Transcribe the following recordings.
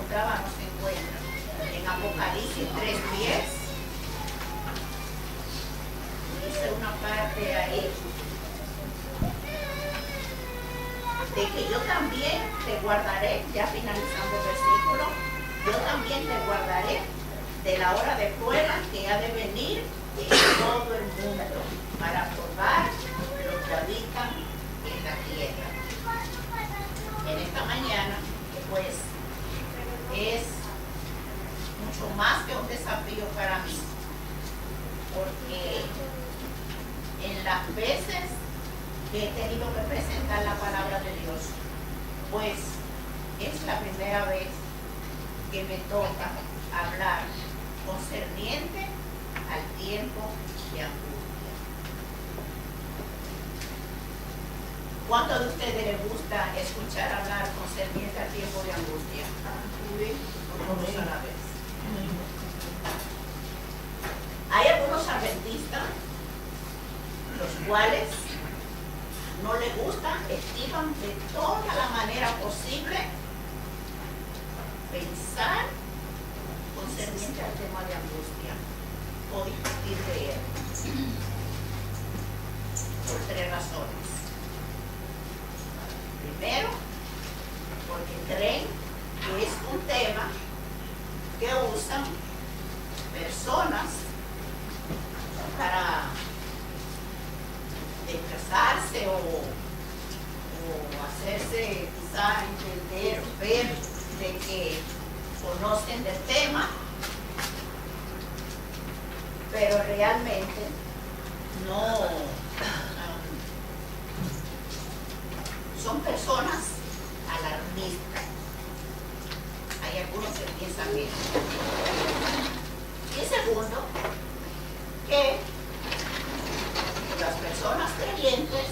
encontraba no se encuentra. En Apocalipsis 3:10 dice una parte ahí de que yo también te guardaré, ya finalizando el versículo, yo también te guardaré de la hora de prueba que ha de venir en todo el mundo para probar los que habitan en la tierra. En esta mañana, pues, es mucho más que un desafío para mí, porque en las veces que he tenido que presentar la palabra de Dios, pues es la primera vez que me toca hablar concerniente al tiempo de angustia. ¿Cuántos de ustedes les gusta escuchar hablar concerniente al tiempo de angustia? Todos a la vez. Hay algunos adventistas los cuales no les gusta, estiman de toda la manera posible pensar concerniente al tema de angustia o discutir de él, por 3 razones. Primero, porque creen que es un tema que usan personas para expresarse o hacerse quizá entender, ver de que conocen del tema, pero realmente no son personas alarmistas. Hay algunos que piensan eso. Y segundo, que las personas creyentes,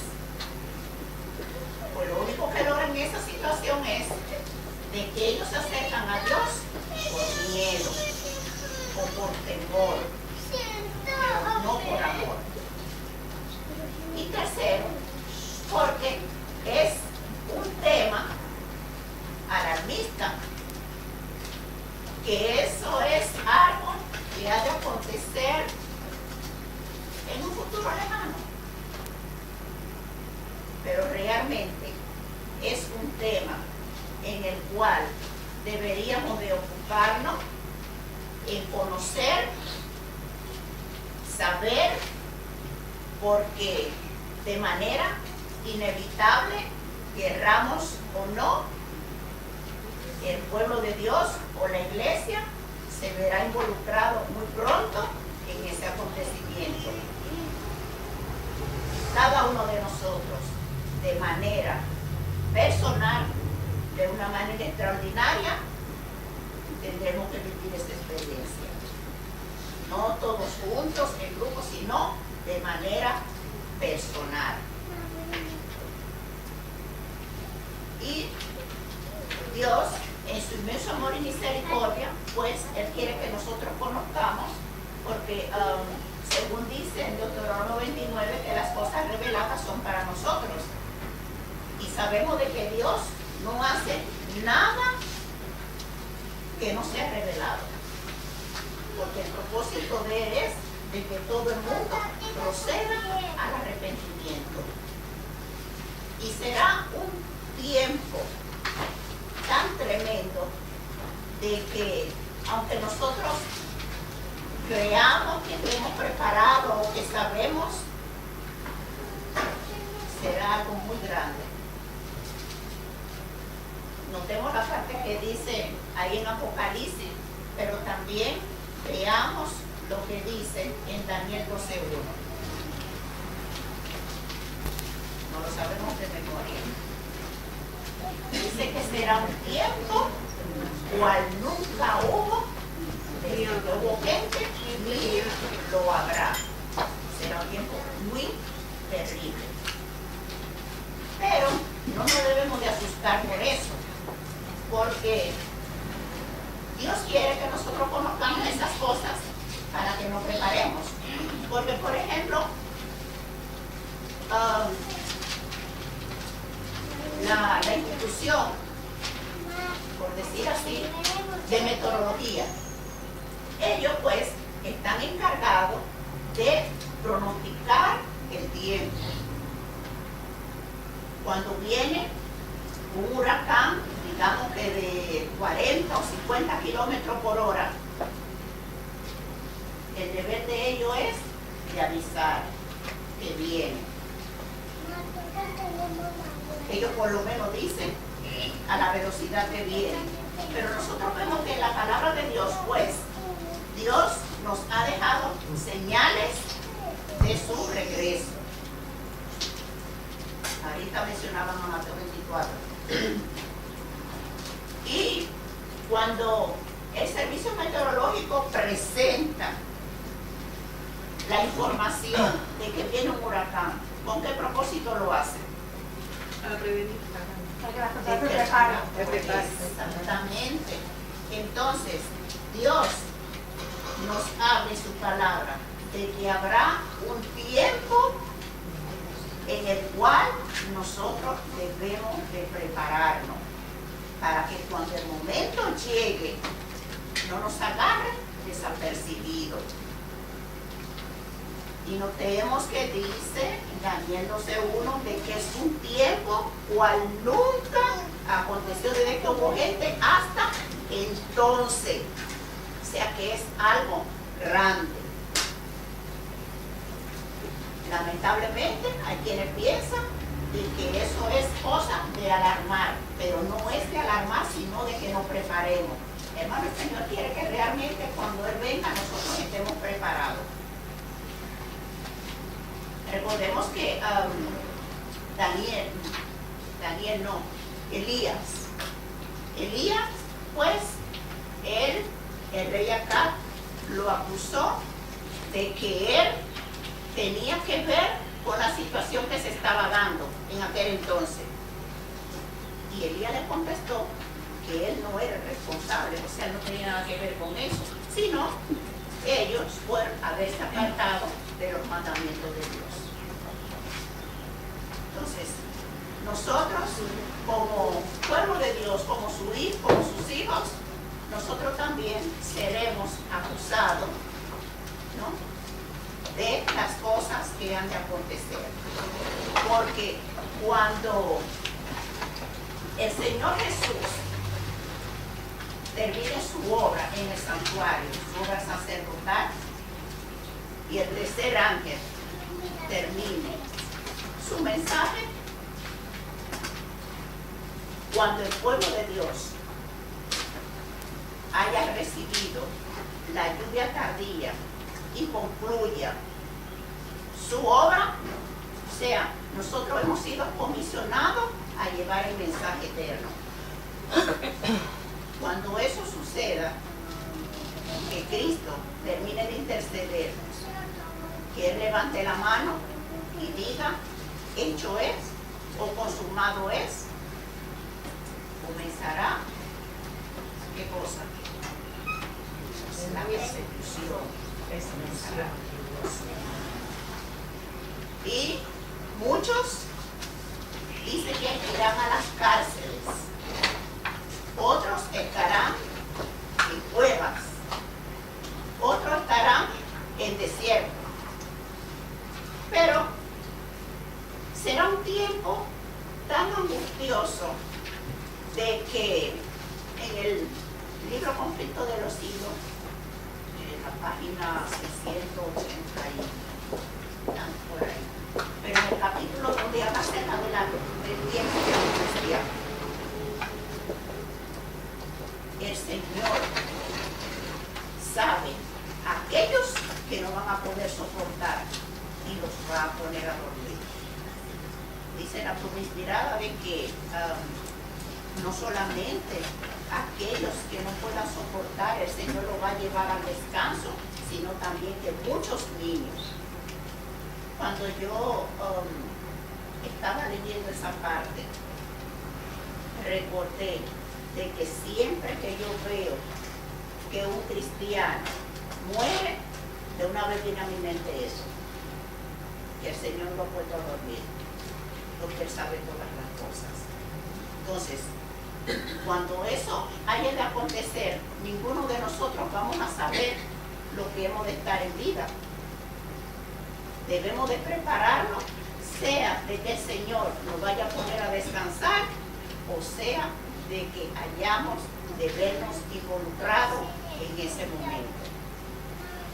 pues lo único que logran en esa situación es de que ellos se acercan a Dios por miedo o por temor, pero no por amor. Y tercero, porque es un tema alarmista, que eso es algo que ha de acontecer en un futuro lejano, pero realmente es un tema en el cual deberíamos de ocuparnos en conocer, saber, porque de manera inevitable, querramos o no, el pueblo de Dios o la iglesia se verá involucrado muy pronto en ese acontecimiento. Cada uno de nosotros, de manera personal, de una manera extraordinaria, tendremos que vivir esta experiencia. No todos juntos, en grupo, sino de manera personal. Y Dios, en su inmenso amor y misericordia, pues Él quiere que nosotros conozcamos, porque según dice en Deuteronomio 29, que las cosas reveladas son para nosotros. Y sabemos de que Dios no hace nada que no sea revelado, porque el propósito de Él es de que todo el mundo proceda al arrepentimiento. Y será un tiempo tan tremendo de que, aunque nosotros creamos que estemos preparados o que sabemos, será algo muy grande. Notemos la parte que dice ahí en Apocalipsis, pero también veamos lo que dice en Daniel 12:1. No lo sabemos de memoria. Dice que será un tiempo cual nunca hubo, desde que hubo gente, ni lo habrá. Será un tiempo muy terrible. Pero no nos debemos de asustar por eso, porque Dios quiere que nosotros conozcamos esas cosas para que nos preparemos. Porque, por ejemplo, la institución, por decir así, de meteorología. Ellos pues están encargados de pronosticar el tiempo. Cuando viene un huracán, digamos que de 40 o 50 kilómetros por hora, el deber de ellos es de avisar que viene. Ellos por lo menos dicen a la velocidad que viene. Pero nosotros vemos que en la palabra de Dios, pues, Dios nos ha dejado señales de su regreso. Ahorita mencionábamos a Mateo 24. Y cuando el servicio meteorológico presenta la información de que viene un huracán, ¿con qué propósito lo hace? Para prevenir. Exactamente. Entonces, Dios nos habla en su palabra de que habrá un tiempo en el cual nosotros debemos de prepararnos para que cuando el momento llegue no nos agarre desapercibidos. Y notemos que dice, Daniel 12:1, de que es un tiempo cual nunca aconteció desde que hubo gente hasta entonces. O sea que es algo grande. Lamentablemente hay quienes piensan de que eso es cosa de alarmar, pero no es de alarmar, sino de que nos preparemos. Hermano, el Señor quiere que realmente cuando Él venga nosotros estemos preparados. Recordemos que Elías, pues, el rey Acab lo acusó de que él tenía que ver con la situación que se estaba dando en aquel entonces. Y Elías le contestó que él no era el responsable, o sea, no tenía nada que ver con eso, sino ellos fueron haberse apartado de los mandamientos de Dios. Entonces, nosotros como pueblo de Dios, como sus hijos, nosotros también seremos acusados, ¿no?, de las cosas que han de acontecer. Porque cuando el Señor Jesús termine su obra en el santuario, su obra sacerdotal, y el tercer ángel termine su mensaje, cuando el pueblo de Dios haya recibido la lluvia tardía y concluya su obra, o sea, nosotros hemos sido comisionados a llevar el mensaje eterno. Cuando eso suceda, que Cristo termine de interceder, que Él levante la mano y diga, hecho es o consumado es, comenzará, ¿qué cosa? La persecución comenzará. Y muchos dicen que irán a las cárceles, otros estarán en cuevas, otros estarán en desierto. Pero será un tiempo tan angustioso de que en el libro Conflicto de los Siglos, en la página 680 por ahí, pero en el capítulo donde habla acerca del tiempo de la angustia, el Señor sabe aquellos que no van a poder soportar y los va a poner a dormir. Dice la pluma inspirada de que no solamente aquellos que no puedan soportar, el Señor lo va a llevar al descanso, sino también que muchos niños. Cuando yo estaba leyendo esa parte, recordé de que siempre que yo veo que un cristiano muere, de una vez viene a mi mente eso, que el Señor lo ha puesto a dormir, porque Él sabe todas las cosas. Entonces, Cuando eso haya de acontecer, ninguno de nosotros vamos a saber lo que hemos de estar en vida. Debemos de prepararnos, sea de que el Señor nos vaya a poner a descansar, o sea de que hayamos de vernos involucrados en ese momento.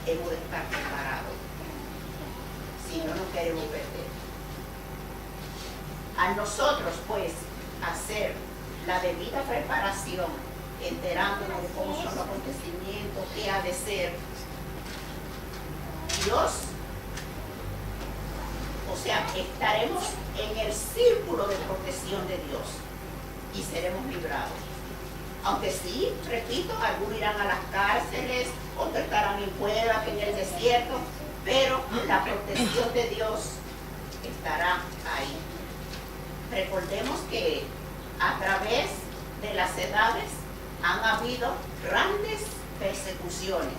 Hemos de estar preparados, si no nos queremos perder. A nosotros, pues, hacer la debida preparación, enterándonos de cómo son los acontecimientos, qué ha de ser, Dios, o sea, estaremos en el círculo de protección de Dios y seremos librados. Aunque sí, repito, algunos irán a las cárceles, otros estarán en cuevas, en el desierto, pero la protección de Dios estará ahí. Recordemos que a través de las edades han habido grandes persecuciones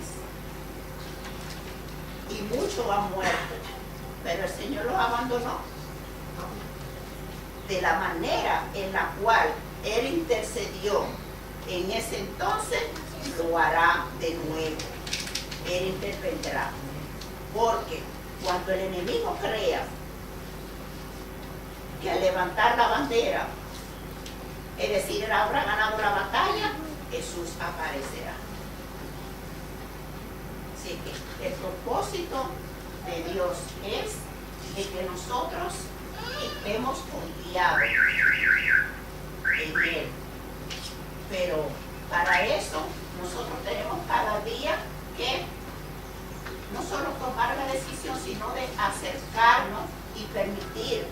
y muchos han muerto, pero el Señor los abandonó. De la manera en la cual Él intercedió en ese entonces, lo hará de nuevo. Él intervendrá. Porque cuando el enemigo crea que al levantar la bandera, es decir, él habrá ganado la batalla, Jesús aparecerá. Así que el propósito de Dios es de que nosotros estemos confiados en Él. Pero para eso nosotros tenemos cada día que no solo tomar la decisión, sino de acercarnos y permitir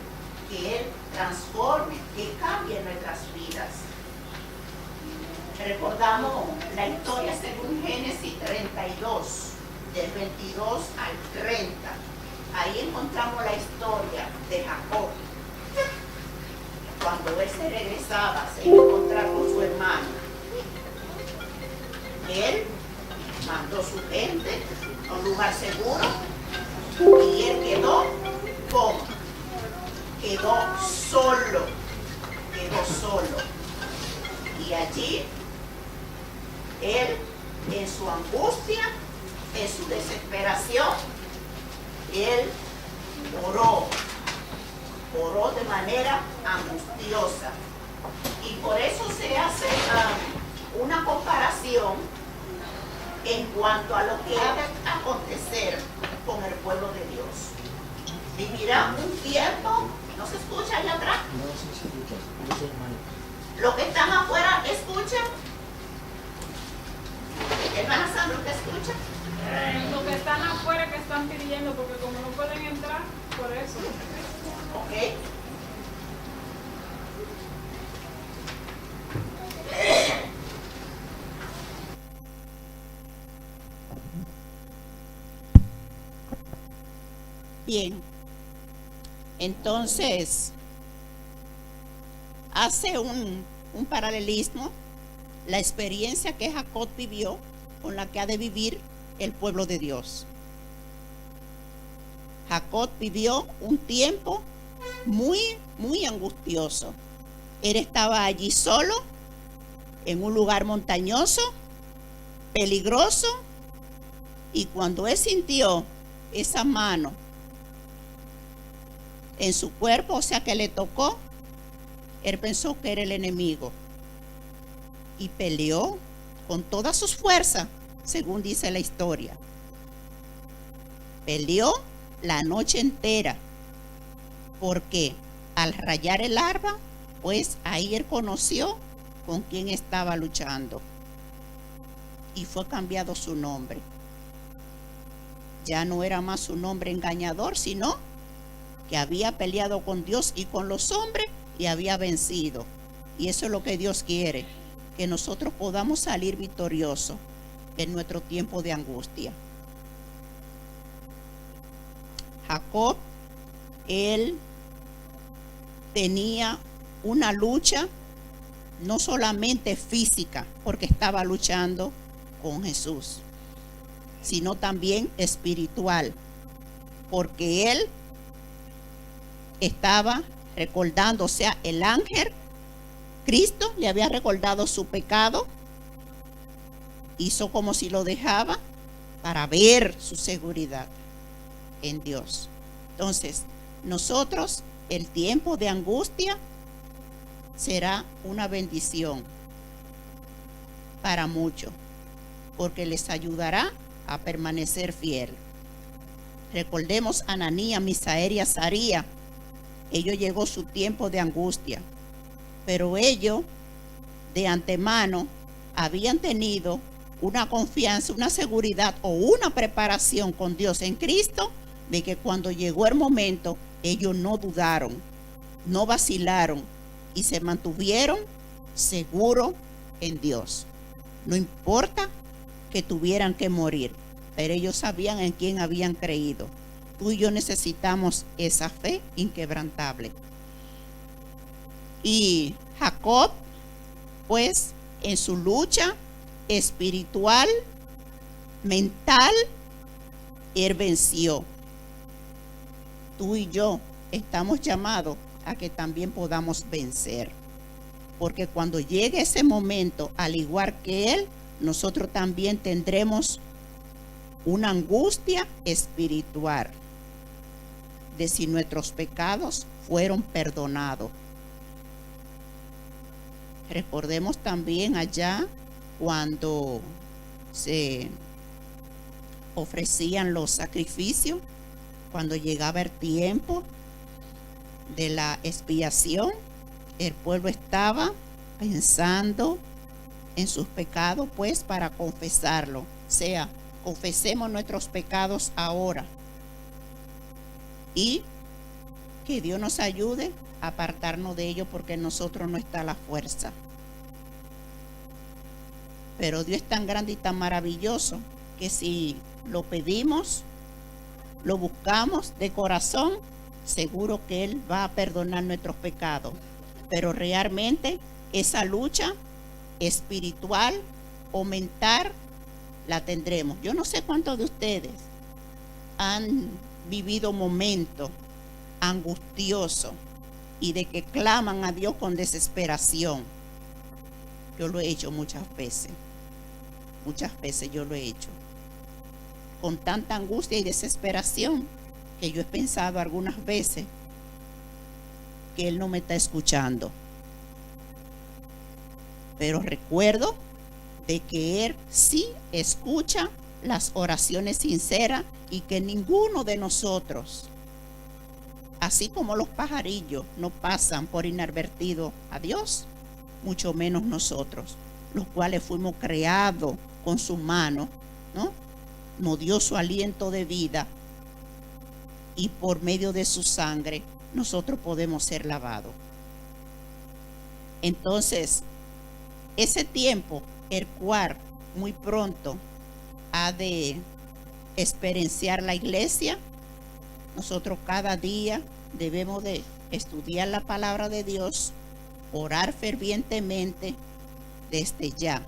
que Él transforme, que cambie nuestras vidas. Recordamos la historia según Génesis 32, del 22 al 30. Ahí encontramos la historia de Jacob. Cuando él se regresaba, se iba a encontrar con su hermano. Él mandó su gente a un lugar seguro y él quedó ¿cómo? Quedó solo. Y allí, él, en su angustia, en su desesperación, él oró de manera angustiosa. Y por eso se hace una comparación en cuanto a lo que ha de acontecer con el pueblo de Dios. Vivirá un tiempo, ¿no se escucha allá atrás? No, sí se escucha, Los que están afuera, ¿escuchan? Hermana Sandra, ¿usted escucha? Los que están afuera que están pidiendo, porque como no pueden entrar, por eso. Ok. Bien. Entonces, hace un paralelismo la experiencia que Jacob vivió con la que ha de vivir el pueblo de Dios. Jacob vivió un tiempo muy angustioso. Él estaba allí solo, en un lugar montañoso, peligroso, y cuando él sintió esa mano en su cuerpo, o sea que le tocó, él pensó que era el enemigo y peleó con todas sus fuerzas, según dice la historia. Peleó la noche entera, porque al rayar el alba, pues ahí él conoció con quién estaba luchando y fue cambiado su nombre. Ya no era más su nombre engañador, sino que había peleado con Dios y con los hombres y había vencido. Y eso es lo que Dios quiere, que nosotros podamos salir victoriosos en nuestro tiempo de angustia. Jacob, él tenía una lucha no solamente física, porque estaba luchando con Jesús, sino también espiritual, porque él estaba recordando, o sea, el ángel Cristo le había recordado su pecado, hizo como si lo dejaba para ver su seguridad en Dios. Entonces, nosotros, el tiempo de angustia será una bendición para muchos, porque les ayudará a permanecer fiel. Recordemos a Ananías, Misael y Azarías. Ellos llegó su tiempo de angustia, pero ellos de antemano habían tenido una confianza, una seguridad o una preparación con Dios en Cristo, de que cuando llegó el momento, ellos no dudaron, no vacilaron y se mantuvieron seguros en Dios. No importa que tuvieran que morir, pero ellos sabían en quién habían creído. Tú y yo necesitamos esa fe inquebrantable. Y Jacob, pues, en su lucha espiritual, mental, él venció. Tú y yo estamos llamados a que también podamos vencer, porque cuando llegue ese momento, al igual que él, nosotros también tendremos una angustia espiritual de si nuestros pecados fueron perdonados. Recordemos también allá cuando se ofrecían los sacrificios, cuando llegaba el tiempo de la expiación, el pueblo estaba pensando en sus pecados, pues, para confesarlo. O sea, confesemos nuestros pecados ahora y que Dios nos ayude a apartarnos de ellos, porque en nosotros no está la fuerza. Pero Dios es tan grande y tan maravilloso que si lo pedimos, lo buscamos de corazón, seguro que Él va a perdonar nuestros pecados. Pero realmente esa lucha espiritual o mental la tendremos. Yo no sé cuántos de ustedes han vivido momentos angustiosos y de que claman a Dios con desesperación. Yo lo he hecho muchas veces yo lo he hecho, con tanta angustia y desesperación, que yo he pensado algunas veces que Él no me está escuchando. Pero recuerdo de que Él sí escucha las oraciones sinceras y que ninguno de nosotros, así como los pajarillos, no pasan por inadvertido a Dios, mucho menos nosotros, los cuales fuimos creados con su mano, ¿no? Nos dio su aliento de vida y por medio de su sangre nosotros podemos ser lavados. Entonces, ese tiempo, el cual muy pronto ha de experienciar la iglesia, nosotros cada día debemos de estudiar la palabra de Dios, orar fervientemente desde ya,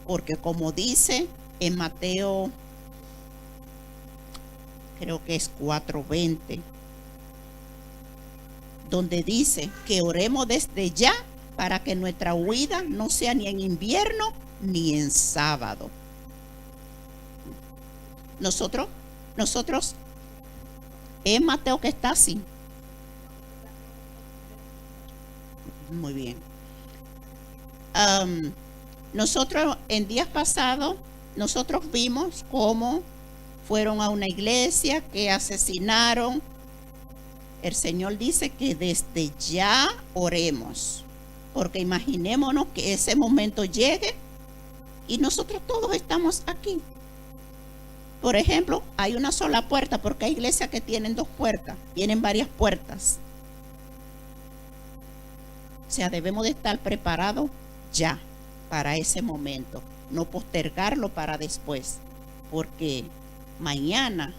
porque como dice en Mateo, creo que es 4:20, donde dice que oremos desde ya para que nuestra huida no sea ni en invierno ni en sábado. Nosotros, es Mateo que está así. Muy bien. Nosotros en días pasados, nosotros vimos cómo fueron a una iglesia que asesinaron. El Señor dice que desde ya oremos, porque imaginémonos que ese momento llegue y nosotros todos estamos aquí. Por ejemplo, hay una sola puerta, porque hay iglesias que tienen 2 puertas, tienen varias puertas. O sea, debemos de estar preparados ya para ese momento, no postergarlo para después, porque mañana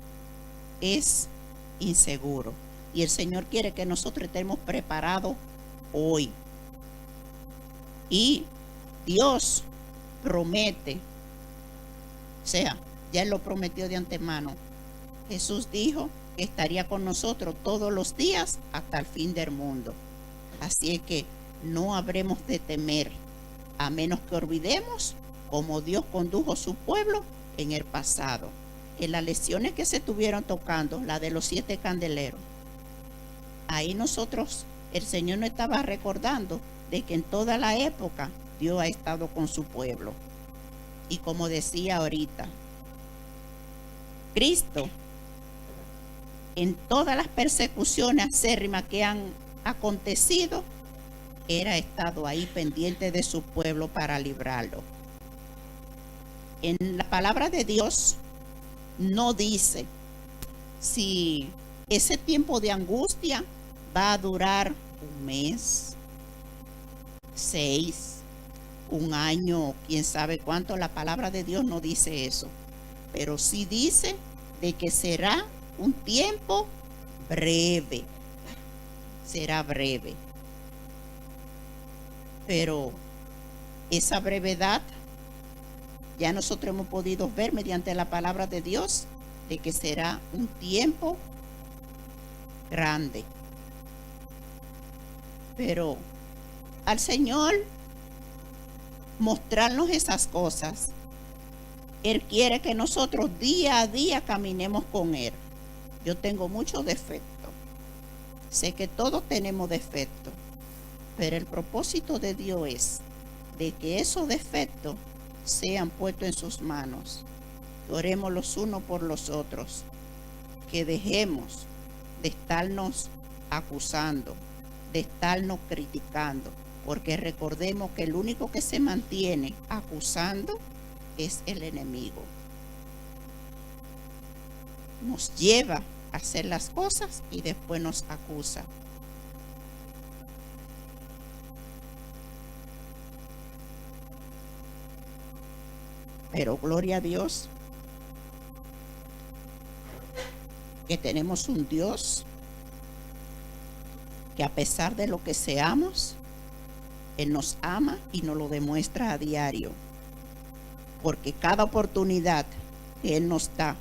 es inseguro y el Señor quiere que nosotros estemos preparados hoy. Y Dios promete, o sea, ya Él lo prometió de antemano. Jesús dijo que estaría con nosotros todos los días hasta el fin del mundo. Así es que no habremos de temer, a menos que olvidemos cómo Dios condujo a su pueblo en el pasado. En las lecciones que se estuvieron tocando, la de los 7 candeleros, ahí nosotros, el Señor nos estaba recordando de que en toda la época Dios ha estado con su pueblo. Y como decía ahorita, Cristo, en todas las persecuciones acérrimas que han acontecido, Él ha estado ahí pendiente de su pueblo para librarlo. En la palabra de Dios no dice si ese tiempo de angustia va a durar un mes, 6, un año, quién sabe cuánto. La palabra de Dios no dice eso, pero sí dice de que será un tiempo breve, será breve. Pero esa brevedad ya nosotros hemos podido ver mediante la palabra de Dios de que será un tiempo grande. Pero al Señor mostrarnos esas cosas, Él quiere que nosotros día a día caminemos con Él. Yo tengo muchos defectos, sé que todos tenemos defectos, pero el propósito de Dios es de que esos defectos sean puestos en sus manos. Que oremos los unos por los otros, que dejemos de estarnos acusando, de estarnos criticando, porque recordemos que el único que se mantiene acusando es el enemigo. Nos lleva a hacer las cosas y después nos acusa. Pero gloria a Dios que tenemos un Dios que a pesar de lo que seamos, Él nos ama y nos lo demuestra a diario. Porque cada oportunidad que Él nos da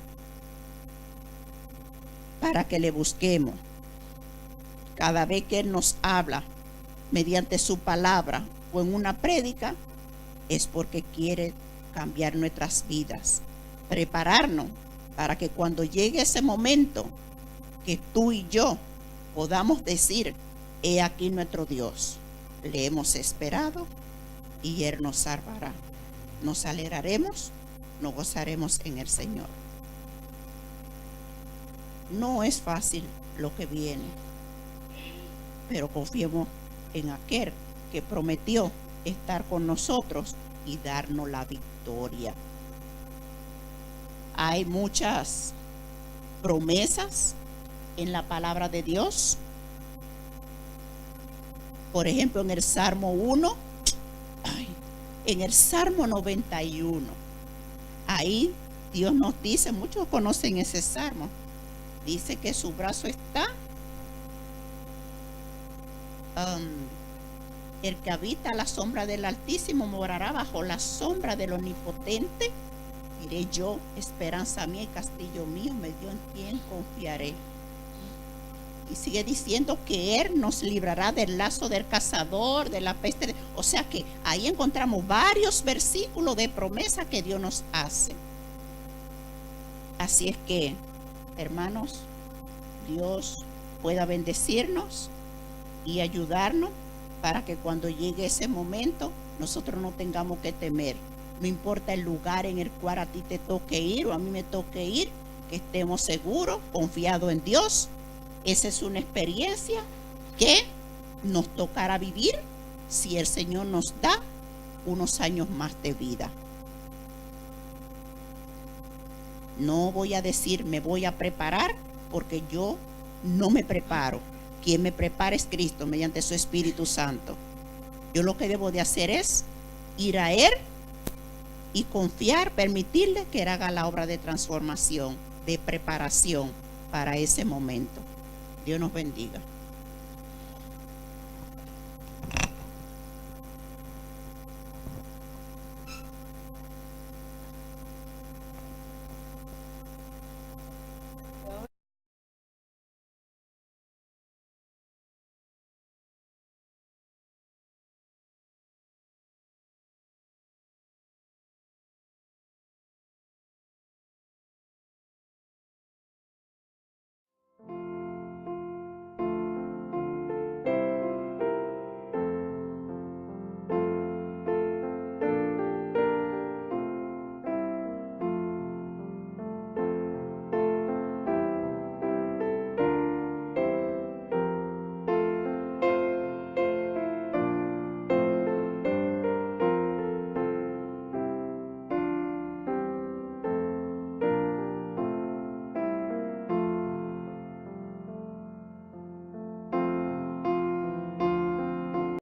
para que le busquemos, cada vez que Él nos habla mediante su palabra o en una prédica, es porque quiere cambiar nuestras vidas, prepararnos para que cuando llegue ese momento que tú y yo podamos decir: he aquí nuestro Dios, le hemos esperado y Él nos salvará. Nos alegraremos, nos gozaremos en el Señor. No es fácil lo que viene, pero confiemos en aquel que prometió estar con nosotros y darnos la victoria. Hay muchas promesas en la palabra de Dios. Por ejemplo, en el Salmo 1, en el Salmo 91, ahí Dios nos dice, muchos conocen ese salmo, dice que su brazo está, el que habita a la sombra del Altísimo morará bajo la sombra del Omnipotente. Diré yo, esperanza mía y castillo mío, me dio en quien confiaré. Y sigue diciendo que Él nos librará del lazo del cazador, de la peste. O sea que ahí encontramos varios versículos de promesa que Dios nos hace. Así es que, hermanos, Dios pueda bendecirnos y ayudarnos para que cuando llegue ese momento nosotros no tengamos que temer. No importa el lugar en el cual a ti te toque ir o a mí me toque ir, que estemos seguros, confiados en Dios. Esa es una experiencia que nos tocará vivir si el Señor nos da unos años más de vida. No voy a decir me voy a preparar, porque yo no me preparo. Quien me prepara es Cristo mediante su Espíritu Santo. Yo lo que debo de hacer es ir a Él y confiar, permitirle que Él haga la obra de transformación, de preparación para ese momento. Dios nos bendiga.